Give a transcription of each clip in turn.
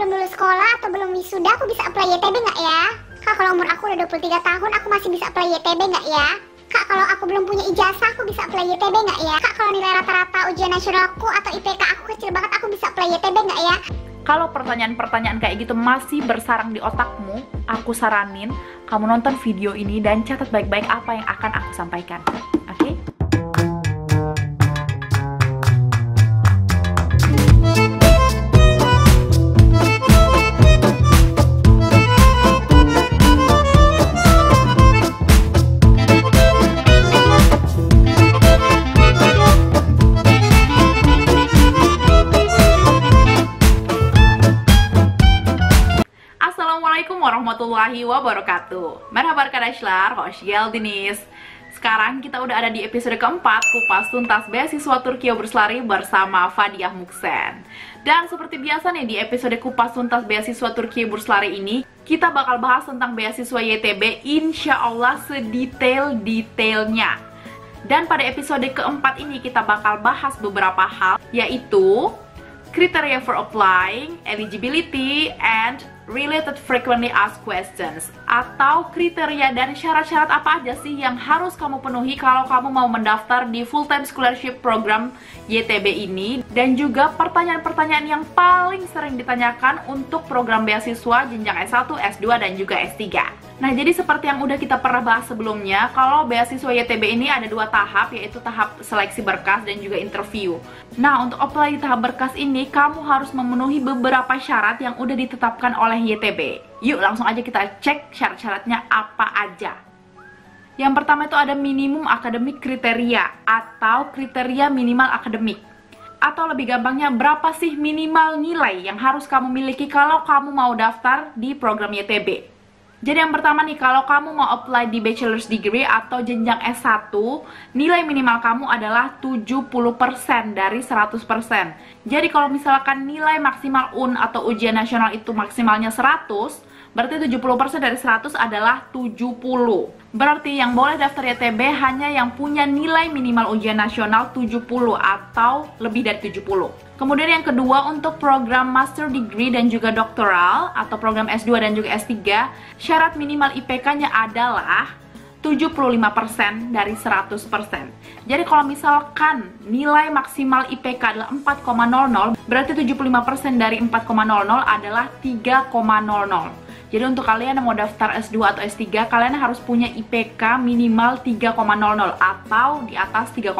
belum lulus sekolah atau belum wisuda, aku bisa apply YTB nggak ya? Kak, kalau umur aku udah 23 tahun, aku masih bisa apply YTB nggak ya? Kak, kalau aku belum punya ijazah, aku bisa apply YTB nggak ya? Kak, kalau nilai rata-rata ujian nasionalku atau IPK aku kecil banget, aku bisa apply YTB nggak ya? Kalau pertanyaan-pertanyaan kayak gitu masih bersarang di otakmu, aku saranin kamu nonton video ini dan catat baik-baik apa yang akan aku sampaikan. Oke? Assalamualaikum warahmatullahi wabarakatuh. Merhaba arkadaşlar, hoş geldiniz. Sekarang kita udah ada di episode keempat Kupas Tuntas Beasiswa Turkiye Berselari bersama Fadiah Muksen. Dan seperti biasa nih, di episode Kupas Tuntas Beasiswa Turkiye Berselari ini kita bakal bahas tentang beasiswa YTB, insya Allah sedetail-detailnya. Dan pada episode keempat ini kita bakal bahas beberapa hal, yaitu kriteria for applying, eligibility, and related frequently asked questions, atau kriteria dan syarat-syarat apa aja sih yang harus kamu penuhi kalau kamu mau mendaftar di full time scholarship program YTB ini, dan juga pertanyaan-pertanyaan yang paling sering ditanyakan untuk program beasiswa jenjang S1, S2, dan juga S3. Nah, jadi seperti yang udah kita pernah bahas sebelumnya, kalau beasiswa YTB ini ada dua tahap, yaitu tahap seleksi berkas dan juga interview. Nah, untuk apply di tahap berkas ini, kamu harus memenuhi beberapa syarat yang udah ditetapkan oleh YTB. Yuk, langsung aja kita cek syarat-syaratnya apa aja. Yang pertama itu ada minimum akademik kriteria, atau kriteria minimal akademik. Atau lebih gampangnya, berapa sih minimal nilai yang harus kamu miliki kalau kamu mau daftar di program YTB. Jadi yang pertama nih, kalau kamu mau apply di bachelor's degree atau jenjang S1, nilai minimal kamu adalah 70% dari 100%. Jadi kalau misalkan nilai maksimal UN atau ujian nasional itu maksimalnya 100, berarti 70% dari 100 adalah 70. Berarti yang boleh daftar YTB hanya yang punya nilai minimal ujian nasional 70 atau lebih dari 70. Kemudian yang kedua, untuk program master degree dan juga doktoral atau program S2 dan juga S3, syarat minimal IPK-nya adalah 75% dari 100%. Jadi kalau misalkan nilai maksimal IPK adalah 4,00, berarti 75% dari 4,00 adalah 3,00. Jadi untuk kalian yang mau daftar S2 atau S3, kalian harus punya IPK minimal 3,00 atau di atas 3,00.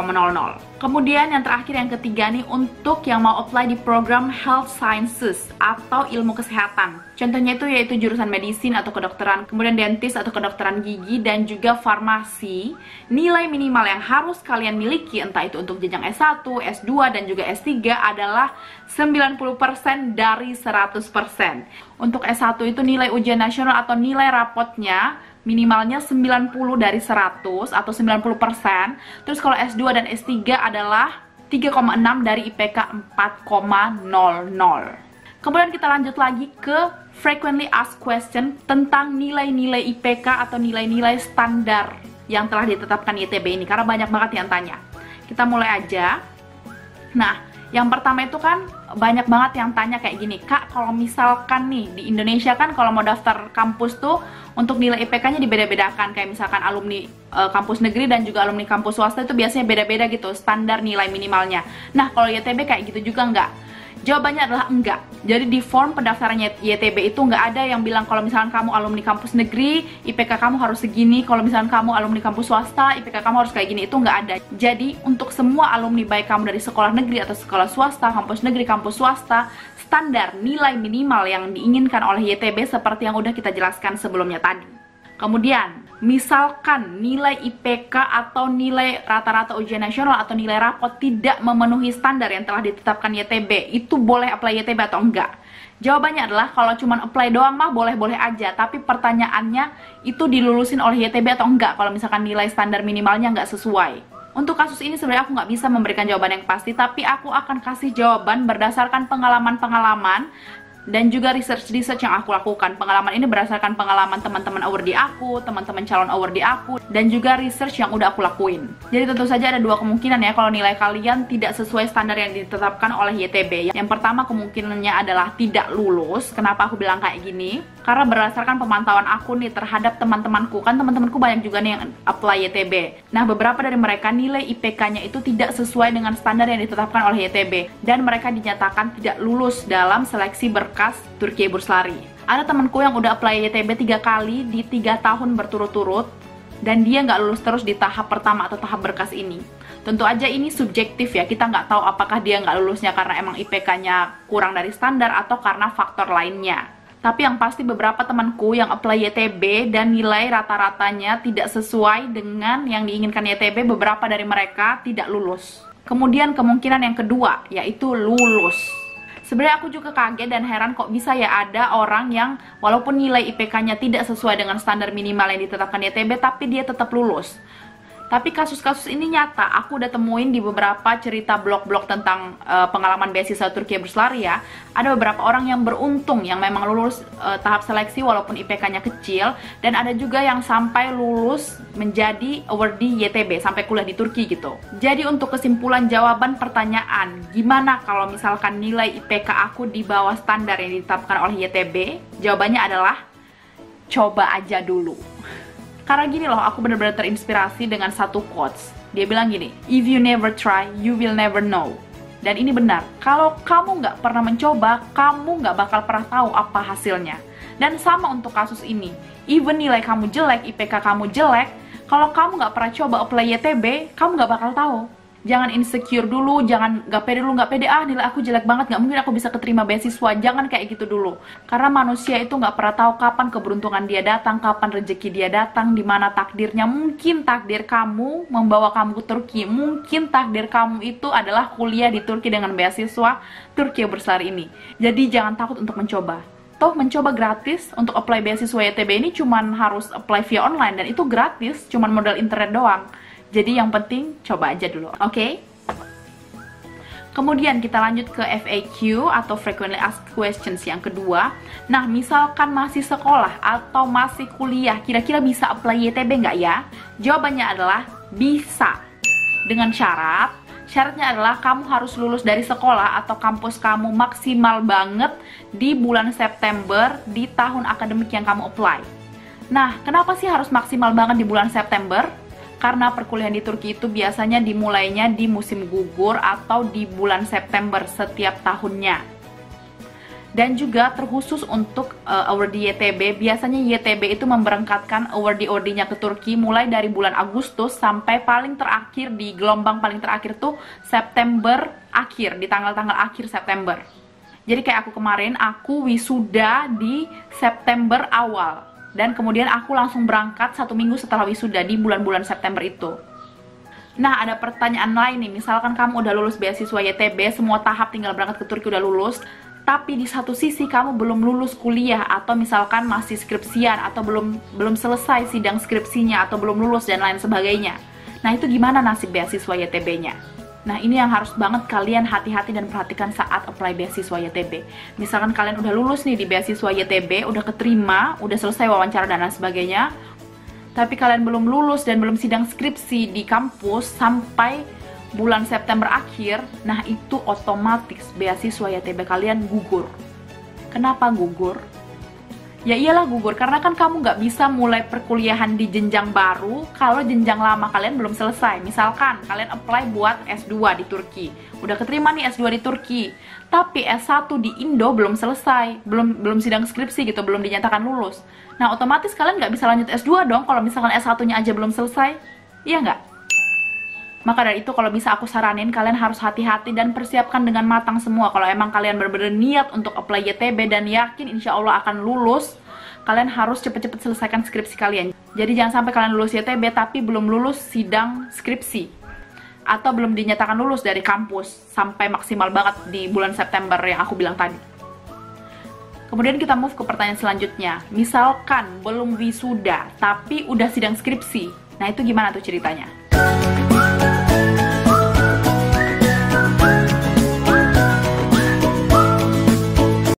Kemudian yang terakhir, yang ketiga nih, untuk yang mau apply di program Health Sciences atau ilmu kesehatan. Contohnya itu yaitu jurusan medisin atau kedokteran, kemudian dentis atau kedokteran gigi, dan juga farmasi. Nilai minimal yang harus kalian miliki, entah itu untuk jenjang S1, S2, dan juga S3 adalah 90% dari 100%. Untuk S1 itu nilai ujian nasional atau nilai rapotnya minimalnya 90 dari 100 atau 90%. Terus kalau S2 dan S3 adalah 3,6 dari IPK 4,00. Kemudian kita lanjut lagi ke frequently asked question tentang nilai-nilai IPK atau nilai-nilai standar yang telah ditetapkan YTB ini, karena banyak banget yang tanya. Kita mulai aja. Nah, yang pertama itu kan banyak banget yang tanya kayak gini, Kak, kalau misalkan nih di Indonesia kan kalau mau daftar kampus tuh untuk nilai IPK-nya dibeda-bedakan, kayak misalkan alumni kampus negeri dan juga alumni kampus swasta itu biasanya beda-beda gitu standar nilai minimalnya. Nah, kalau YTB kayak gitu juga enggak? Jawabannya adalah enggak. Jadi di form pendaftarannya YTB itu enggak ada yang bilang kalau misalkan kamu alumni kampus negeri, IPK kamu harus segini. Kalau misalkan kamu alumni kampus swasta, IPK kamu harus kayak gini. Itu enggak ada. Jadi untuk semua alumni, baik kamu dari sekolah negeri atau sekolah swasta, kampus negeri, kampus swasta, standar nilai minimal yang diinginkan oleh YTB seperti yang udah kita jelaskan sebelumnya tadi. Kemudian, misalkan nilai IPK atau nilai rata-rata ujian nasional atau nilai rapot tidak memenuhi standar yang telah ditetapkan YTB, itu boleh apply YTB atau enggak? Jawabannya adalah kalau cuma apply doang mah boleh-boleh aja, tapi pertanyaannya itu dilulusin oleh YTB atau enggak kalau misalkan nilai standar minimalnya enggak sesuai. Untuk kasus ini sebenarnya aku nggak bisa memberikan jawaban yang pasti, tapi aku akan kasih jawaban berdasarkan pengalaman-pengalaman dan juga research yang aku lakukan. Pengalaman ini berdasarkan pengalaman teman-teman awardee aku, teman-teman calon awardee aku, dan juga research yang udah aku lakuin. Jadi tentu saja ada dua kemungkinan ya kalau nilai kalian tidak sesuai standar yang ditetapkan oleh YTB. Yang pertama kemungkinannya adalah tidak lulus. Kenapa aku bilang kayak gini? Karena berdasarkan pemantauan aku nih terhadap teman-temanku, kan teman-temanku banyak juga nih yang apply YTB. Nah, beberapa dari mereka nilai IPK-nya itu tidak sesuai dengan standar yang ditetapkan oleh YTB, dan mereka dinyatakan tidak lulus dalam seleksi berkas Turkiye Burslari. Ada temanku yang udah apply YTB 3 kali di 3 tahun berturut-turut, dan dia nggak lulus terus di tahap pertama atau tahap berkas ini. Tentu aja ini subjektif ya, kita nggak tahu apakah dia nggak lulusnya karena emang IPK-nya kurang dari standar atau karena faktor lainnya. Tapi yang pasti beberapa temanku yang apply YTB dan nilai rata-ratanya tidak sesuai dengan yang diinginkan YTB, beberapa dari mereka tidak lulus. Kemudian kemungkinan yang kedua, yaitu lulus. Sebenarnya aku juga kaget dan heran kok bisa ya ada orang yang walaupun nilai IPK-nya tidak sesuai dengan standar minimal yang ditetapkan YTB, tapi dia tetap lulus. Tapi kasus-kasus ini nyata, aku udah temuin di beberapa cerita blog-blog tentang pengalaman beasiswa Turkiye Burslari ya. Ada beberapa orang yang beruntung yang memang lulus tahap seleksi walaupun IPK-nya kecil, dan ada juga yang sampai lulus menjadi awardee YTB, sampai kuliah di Turki gitu. Jadi untuk kesimpulan jawaban pertanyaan, gimana kalau misalkan nilai IPK aku di bawah standar yang ditetapkan oleh YTB? Jawabannya adalah coba aja dulu. Karena gini loh, aku benar-benar terinspirasi dengan satu quotes. Dia bilang gini, if you never try, you will never know. Dan ini benar, kalau kamu nggak pernah mencoba, kamu nggak bakal pernah tahu apa hasilnya. Dan sama untuk kasus ini, even nilai kamu jelek, IPK kamu jelek, kalau kamu nggak pernah coba apply YTB, kamu nggak bakal tahu. Jangan insecure dulu, jangan nggak pede dulu, nggak pede, nilai aku jelek banget, nggak mungkin aku bisa keterima beasiswa. Jangan kayak gitu dulu. Karena manusia itu nggak pernah tahu kapan keberuntungan dia datang, kapan rezeki dia datang, di mana takdirnya. Mungkin takdir kamu membawa kamu ke Turki, mungkin takdir kamu itu adalah kuliah di Turki dengan beasiswa Turkiye Burslari ini. Jadi jangan takut untuk mencoba. Toh mencoba gratis, untuk apply beasiswa YTB ini cuman harus apply via online, dan itu gratis, cuman modal internet doang. Jadi yang penting coba aja dulu, oke? Kemudian kita lanjut ke FAQ atau Frequently Asked Questions yang kedua. Nah, misalkan masih sekolah atau masih kuliah, kira-kira bisa apply YTB nggak ya? Jawabannya adalah bisa. Dengan syaratnya adalah kamu harus lulus dari sekolah atau kampus kamu maksimal banget di bulan September di tahun akademik yang kamu apply. Nah, kenapa sih harus maksimal banget di bulan September? Karena perkuliahan di Turki itu biasanya dimulainya di musim gugur atau di bulan September setiap tahunnya. Dan juga terkhusus untuk awardee YTB, biasanya YTB itu memberangkatkan awardee-awardee-nya ke Turki mulai dari bulan Agustus sampai paling terakhir di gelombang paling terakhir tuh September akhir, di tanggal-tanggal akhir September. Jadi kayak aku kemarin, aku wisuda di September awal. Dan kemudian aku langsung berangkat 1 minggu setelah wisuda di bulan-bulan September itu. Nah, ada pertanyaan lain nih, misalkan kamu udah lulus beasiswa YTB, semua tahap tinggal berangkat ke Turki udah lulus, tapi di satu sisi kamu belum lulus kuliah, atau misalkan masih skripsian, atau belum selesai sidang skripsinya, atau belum lulus dan lain sebagainya. Nah, itu gimana nasib beasiswa YTB-nya? Nah, ini yang harus banget kalian hati-hati dan perhatikan saat apply beasiswa YTB. Misalkan kalian udah lulus nih di beasiswa YTB, udah keterima, udah selesai wawancara dan lain sebagainya, tapi kalian belum lulus dan belum sidang skripsi di kampus sampai bulan September akhir, nah itu otomatis beasiswa YTB kalian gugur. Kenapa gugur? Ya iyalah gugur, karena kan kamu nggak bisa mulai perkuliahan di jenjang baru kalau jenjang lama kalian belum selesai. Misalkan kalian apply buat S2 di Turki, udah keterima nih S2 di Turki, tapi S1 di Indo belum selesai, belum sidang skripsi gitu, belum dinyatakan lulus. Nah otomatis kalian nggak bisa lanjut S2 dong kalau misalkan S1-nya aja belum selesai, iya nggak? Maka dari itu kalau bisa aku saranin kalian harus hati-hati dan persiapkan dengan matang semua. Kalau emang kalian benar-benar niat untuk apply YTB dan yakin insya Allah akan lulus, kalian harus cepet-cepet selesaikan skripsi kalian. Jadi jangan sampai kalian lulus YTB tapi belum lulus sidang skripsi, atau belum dinyatakan lulus dari kampus sampai maksimal banget di bulan September yang aku bilang tadi. Kemudian kita move ke pertanyaan selanjutnya. Misalkan belum wisuda tapi udah sidang skripsi, nah itu gimana tuh ceritanya?